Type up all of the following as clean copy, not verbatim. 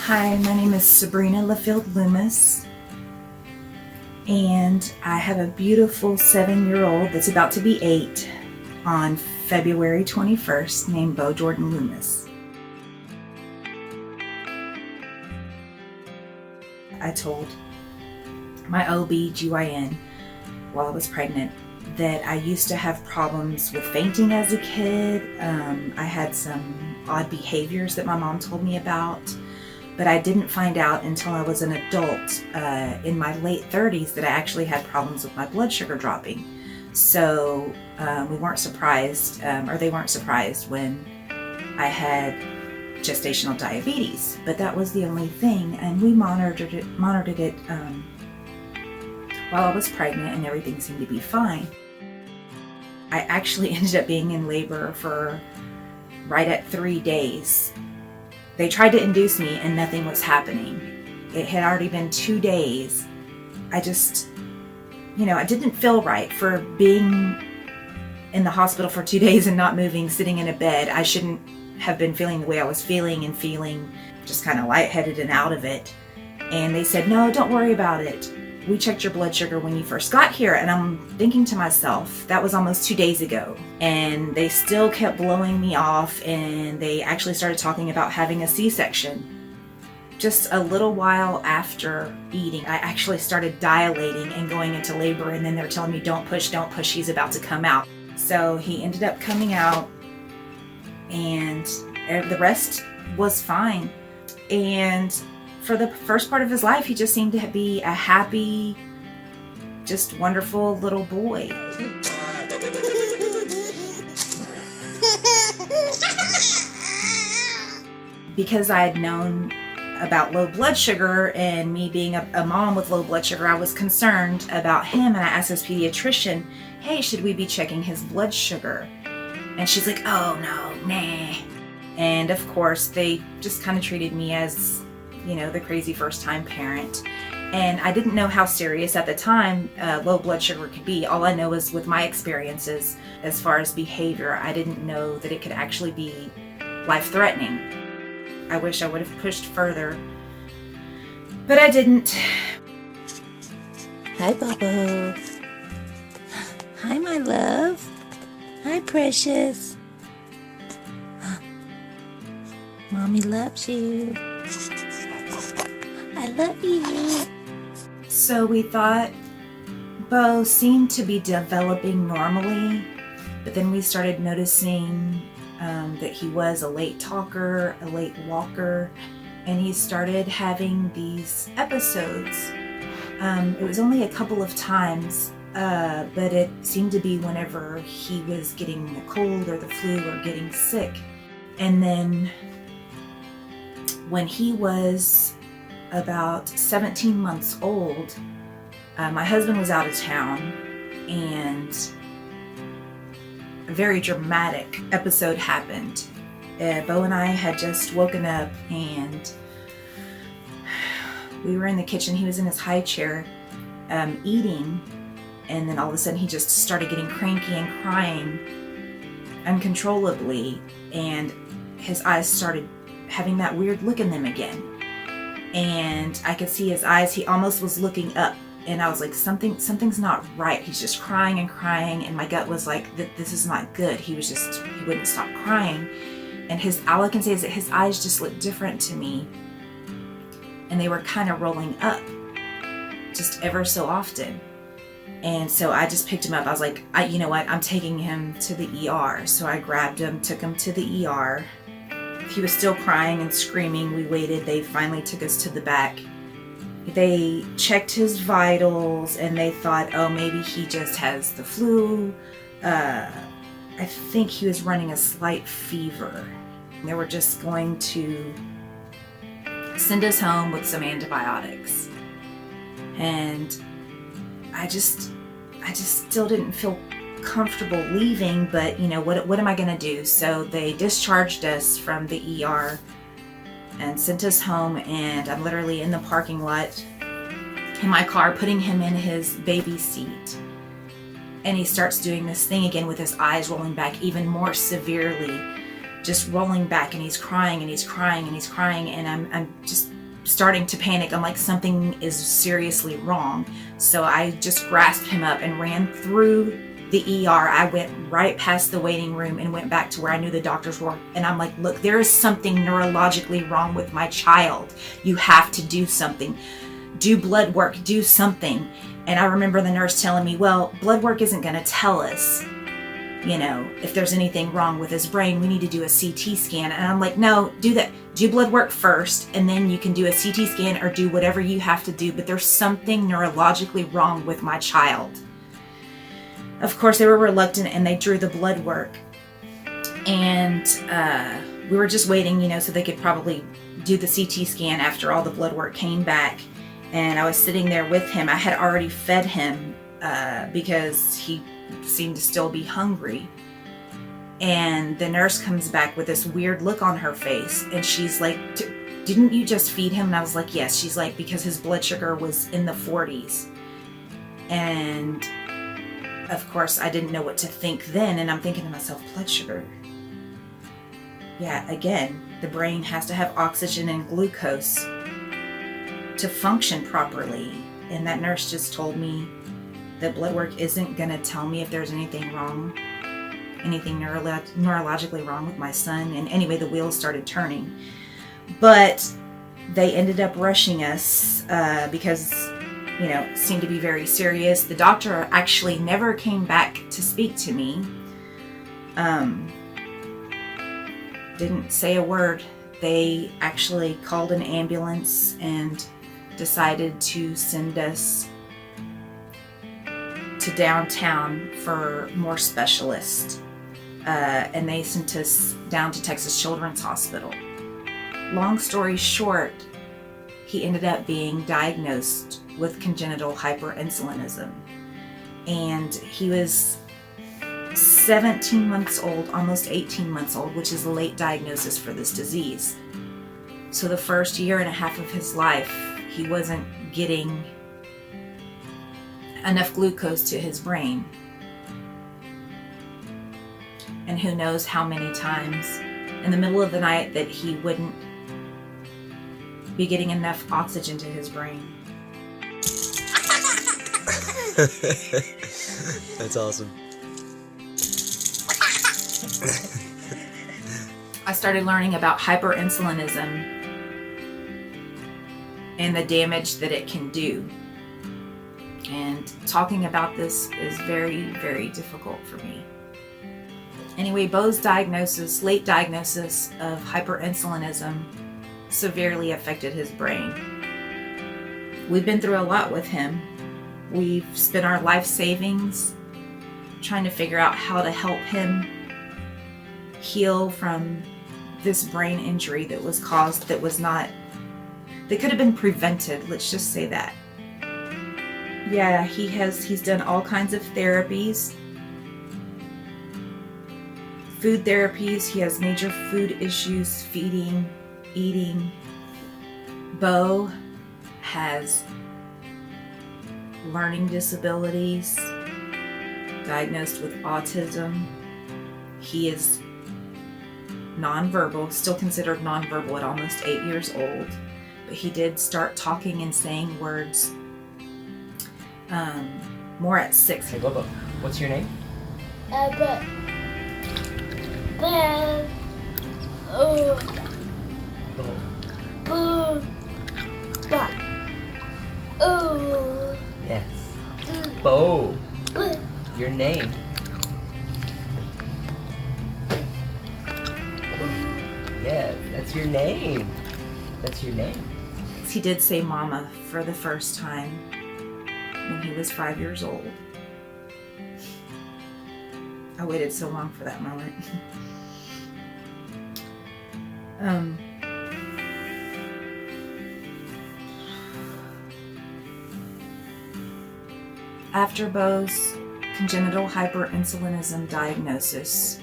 Hi, my name is Sabrina LaField Loomis, and I have a beautiful 7-year-old that's about to be 8 on February 21st named Bo Jordan Loomis. I told my OB/GYN while I was pregnant that I used to have problems with fainting as a kid. I had some odd behaviors that my mom told me about, but I didn't find out until I was an adult in my late 30s that I actually had problems with my blood sugar dropping. So we weren't surprised, or they weren't surprised when I had gestational diabetes, but that was the only thing, and we monitored it while I was pregnant, and everything seemed to be fine. I actually ended up being in labor for right at 3 days. They tried to induce me and nothing was happening. It had already been 2 days. I just, I didn't feel right for being in the hospital for 2 days and not moving, sitting in a bed. I shouldn't have been feeling the way I was feeling and feeling just kind of lightheaded and out of it. And they said, no, don't worry about it. We checked your blood sugar when you first got here. And I'm thinking to myself, that was almost 2 days ago. And they still kept blowing me off, and they actually started talking about having a C-section. Just a little while after eating, I actually started dilating and going into labor, and then they're telling me, don't push, he's about to come out. So he ended up coming out, and the rest was fine. And for the first part of his life, he just seemed to be a happy, just wonderful little boy. Because I had known about low blood sugar and me being a mom with low blood sugar, I was concerned about him, and I asked his pediatrician, hey, should we be checking his blood sugar? And she's like, oh no, nah. And of course, they just kind of treated me as, the crazy first-time parent. And I didn't know how serious at the time low blood sugar could be. All I know is with my experiences as far as behavior, I didn't know that it could actually be life-threatening. I wish I would have pushed further, but I didn't. Hi, Bobo. Hi, my love. Hi, precious. Mommy loves you. I love you. So we thought Bo seemed to be developing normally, but then we started noticing that he was a late talker, a late walker, and he started having these episodes. It was only a couple of times, but it seemed to be whenever he was getting a cold or the flu or getting sick. And then when he was about 17 months old, my husband was out of town, and a very dramatic episode happened. Bo and I had just woken up, and we were in the kitchen. He was in his high chair eating, and then all of a sudden he just started getting cranky and crying uncontrollably, and his eyes started having that weird look in them again. And I could see his eyes, he almost was looking up, and I was like, something's not right. He's just crying and crying, and my gut was like, this is not good. He wouldn't stop crying. And all I can say is that his eyes just looked different to me, and they were kind of rolling up just ever so often. And so I just picked him up. I was like, you know what, I'm taking him to the ER. So I grabbed him, took him to the ER. He was still crying and screaming. We waited. They finally took us to the back. They checked his vitals, and they thought, oh, maybe he just has the flu. I think he was running a slight fever. They were just going to send us home with some antibiotics. And I just still didn't feel comfortable leaving, but what am I gonna do? So they discharged us from the ER and sent us home, and I'm literally in the parking lot in my car putting him in his baby seat, and he starts doing this thing again with his eyes rolling back even more severely, just rolling back, and he's crying and he's crying and he's crying, and I'm just starting to panic. I'm like, something is seriously wrong. So I just grasped him up and ran through the ER. I went right past the waiting room and went back to where I knew the doctors were. And I'm like, look, there is something neurologically wrong with my child. You have to do something. Do blood work, do something. And I remember the nurse telling me, well, blood work isn't going to tell us, if there's anything wrong with his brain. We need to do a CT scan. And I'm like, no, do that. Do blood work first, and then you can do a CT scan or do whatever you have to do. But there's something neurologically wrong with my child. Of course, they were reluctant, and they drew the blood work. And we were just waiting, so they could probably do the CT scan after all the blood work came back. And I was sitting there with him. I had already fed him because he seemed to still be hungry. And the nurse comes back with this weird look on her face, and she's like, didn't you just feed him? And I was like, yes. She's like, because his blood sugar was in the 40s. And of course, I didn't know what to think then, and I'm thinking to myself, blood sugar. Yeah, again, the brain has to have oxygen and glucose to function properly. And that nurse just told me that blood work isn't going to tell me if there's anything wrong, anything neurologically wrong with my son. And anyway, the wheels started turning. But they ended up rushing us because, it seemed to be very serious. The doctor actually never came back to speak to me. Didn't say a word. They actually called an ambulance and decided to send us to downtown for more specialists. And they sent us down to Texas Children's Hospital. Long story short, he ended up being diagnosed with congenital hyperinsulinism. And he was 17 months old, almost 18 months old, which is a late diagnosis for this disease. So the first year and a half of his life, he wasn't getting enough glucose to his brain. And who knows how many times in the middle of the night that he wouldn't be getting enough oxygen to his brain. That's awesome. I started learning about hyperinsulinism and the damage that it can do. And talking about this is very, very difficult for me. Anyway, Bo's diagnosis, late diagnosis of hyperinsulinism, severely affected his brain. We've been through a lot with him. We've spent our life savings trying to figure out how to help him heal from this brain injury that was caused, that could have been prevented. Let's just say that. Yeah, he's done all kinds of therapies. Food therapies. He has major food issues, feeding, eating. Bo has learning disabilities, diagnosed with autism. He is nonverbal, still considered nonverbal at almost 8 years old, but he did start talking and saying words more at 6. Hey, Bobo, what's your name? Yes. Bo. Your name. Yeah, that's your name. That's your name. He did say mama for the first time when he was 5 years old. I waited so long for that moment. After Bo's congenital hyperinsulinism diagnosis,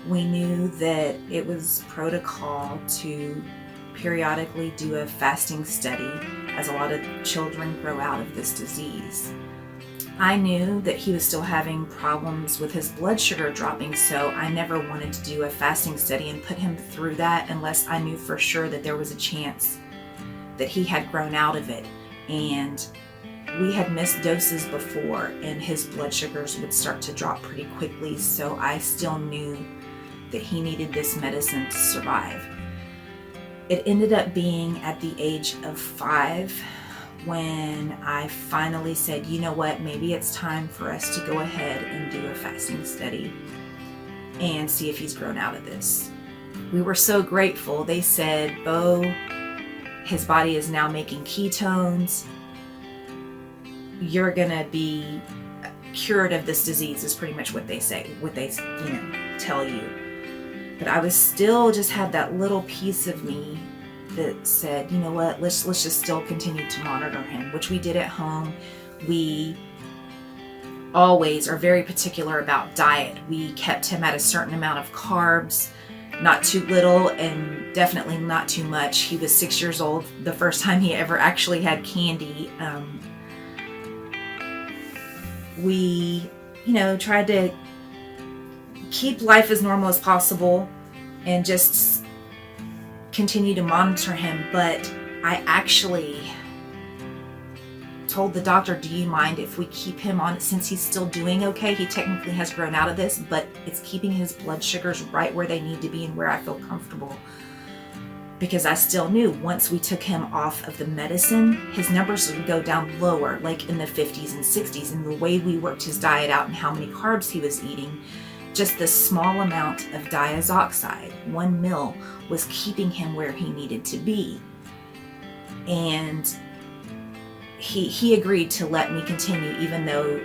we knew that it was protocol to periodically do a fasting study as a lot of children grow out of this disease. I knew that he was still having problems with his blood sugar dropping, so I never wanted to do a fasting study and put him through that unless I knew for sure that there was a chance that he had grown out of it. And we had missed doses before, and his blood sugars would start to drop pretty quickly. So I still knew that he needed this medicine to survive. It ended up being at the age of 5 when I finally said, you know what, maybe it's time for us to go ahead and do a fasting study and see if he's grown out of this. We were so grateful. They said, Bo, his body is now making ketones. You're gonna be cured of this disease, is pretty much what they say, what they tell you. But I was still just had that little piece of me that said, you know what, let's just still continue to monitor him, which we did at home. We always are very particular about diet. We kept him at a certain amount of carbs, not too little and definitely not too much. He was 6 years old the first time he ever actually had candy. We, tried to keep life as normal as possible and just continue to monitor him. But I actually told the doctor, do you mind if we keep him on it, since he's still doing okay? He technically has grown out of this, but it's keeping his blood sugars right where they need to be and where I feel comfortable. Because I still knew once we took him off of the medicine, his numbers would go down lower, like in the 50s and 60s. And the way we worked his diet out and how many carbs he was eating, just this small amount of diazoxide, 1 ml, was keeping him where he needed to be. And he agreed to let me continue, even though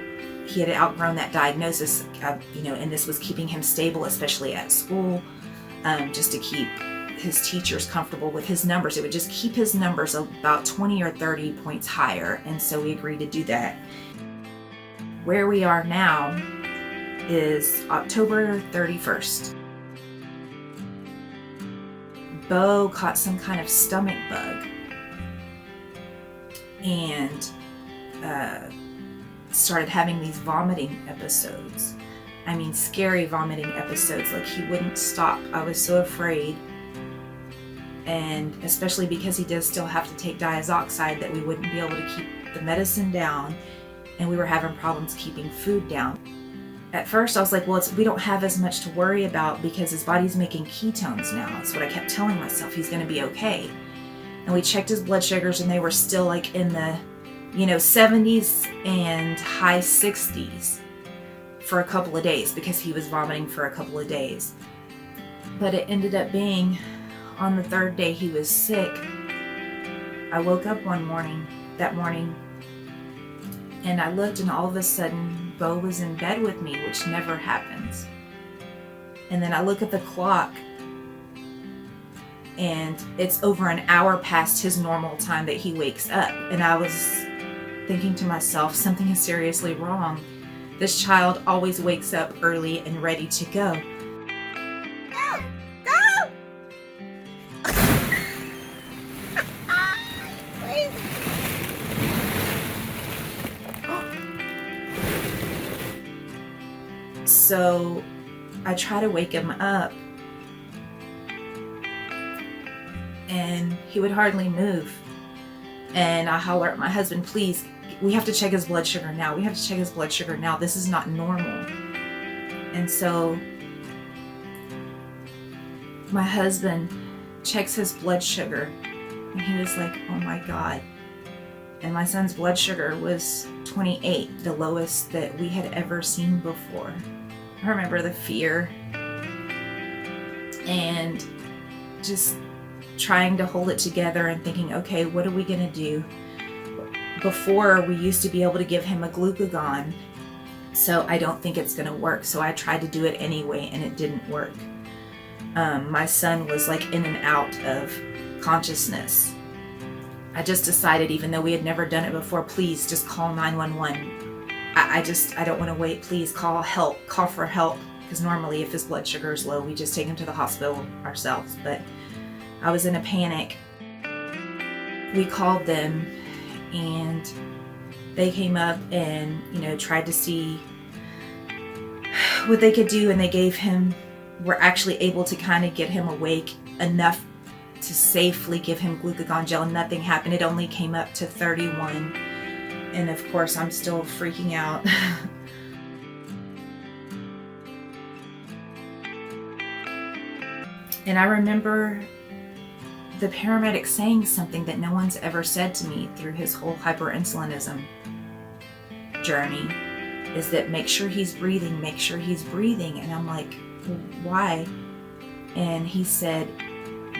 he had outgrown that diagnosis, and this was keeping him stable, especially at school, just to keep his teachers comfortable with his numbers. It would just keep his numbers about 20 or 30 points higher. And so we agreed to do that. Where we are now is October 31st. Bo caught some kind of stomach bug and started having these vomiting episodes. I mean, scary vomiting episodes. Like, he wouldn't stop. I was so afraid. And especially because he does still have to take diazoxide, that we wouldn't be able to keep the medicine down, and we were having problems keeping food down. At first I was like, well, we don't have as much to worry about because his body's making ketones now. That's what I kept telling myself. He's going to be okay. And we checked his blood sugars, and they were still like in the 70s and high 60s for a couple of days, because he was vomiting for a couple of days. But it ended up being on the 3rd day he was sick. I woke up that morning, and I looked, and all of a sudden Bo was in bed with me, which never happens. And then I look at the clock, and it's over an hour past his normal time that he wakes up. And I was thinking to myself, something is seriously wrong. This child always wakes up early and ready to go. So I try to wake him up, and he would hardly move. And I holler at my husband, please, we have to check his blood sugar now. We have to check his blood sugar now. This is not normal. And so my husband checks his blood sugar, and he was like, oh my God. And my son's blood sugar was 28, the lowest that we had ever seen before. I remember the fear and just trying to hold it together and thinking, okay, what are we going to do? Before, we used to be able to give him a glucagon, so I don't think it's going to work. So I tried to do it anyway, and it didn't work. My son was like in and out of consciousness. I just decided, even though we had never done it before, please just call 911. I don't want to wait. Please call for help. Because normally if his blood sugar is low, we just take him to the hospital ourselves. But I was in a panic. We called them, and they came up and, tried to see what they could do. And they were actually able to kind of get him awake enough to safely give him glucagon gel, and nothing happened. It only came up to 31. And of course, I'm still freaking out. And I remember the paramedic saying something that no one's ever said to me through his whole hyperinsulinism journey, is that make sure he's breathing, make sure he's breathing. And I'm like, well, why? And he said,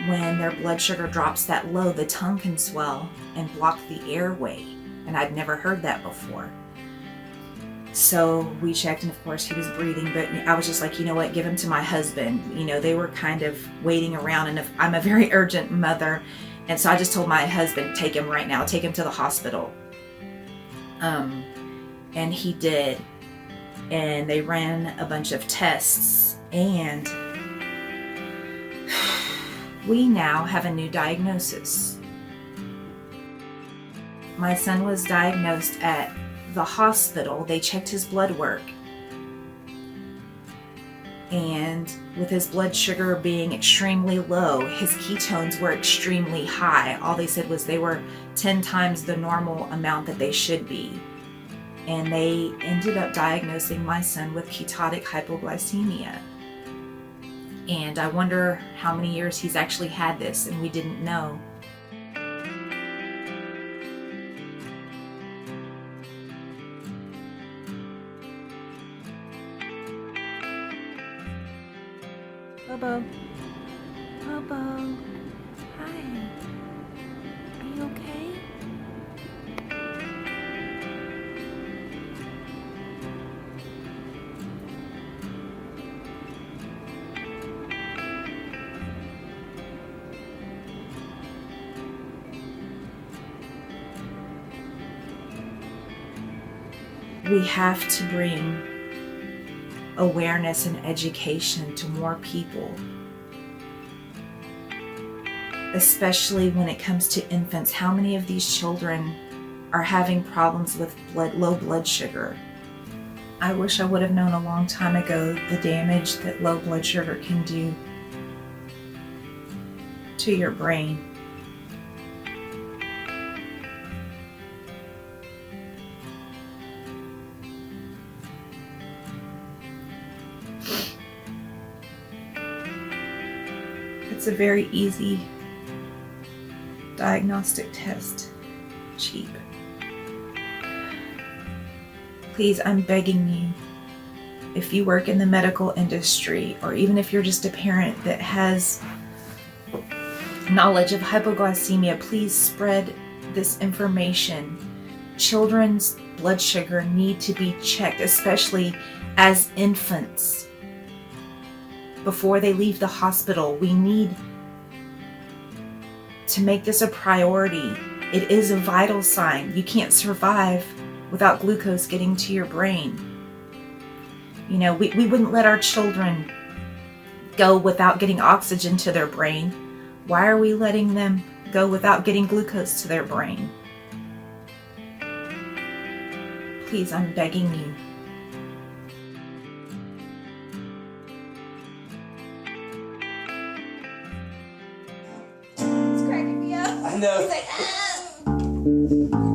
when their blood sugar drops that low, the tongue can swell and block the airway. And I'd never heard that before. So we checked, and of course he was breathing, but I was just like, you know what, give him to my husband. You know, they were kind of waiting around, and if I'm a very urgent mother, and so I just told my husband, take him right now, take him to the hospital. And he did, and they ran a bunch of tests, and we now have a new diagnosis. My son was diagnosed at the hospital. They checked his blood work, and with his blood sugar being extremely low, his ketones were extremely high. All they said was they were 10 times the normal amount that they should be. And they ended up diagnosing my son with ketotic hypoglycemia. And I wonder how many years he's actually had this, and we didn't know. Bobo. Bobo. Hi. Are you okay? We have to bring awareness and education to more people, especially when it comes to infants. How many of these children are having problems with low blood sugar? I wish I would have known a long time ago the damage that low blood sugar can do to your brain. It's a very easy diagnostic test, cheap. Please, I'm begging you, if you work in the medical industry, or even if you're just a parent that has knowledge of hypoglycemia, please spread this information. Children's blood sugar need to be checked, especially as infants. Before they leave the hospital, we need to make this a priority. It is a vital sign. You can't survive without glucose getting to your brain. You know, we wouldn't let our children go without getting oxygen to their brain. Why are we letting them go without getting glucose to their brain? Please, I'm begging you. I know. He's like, ah.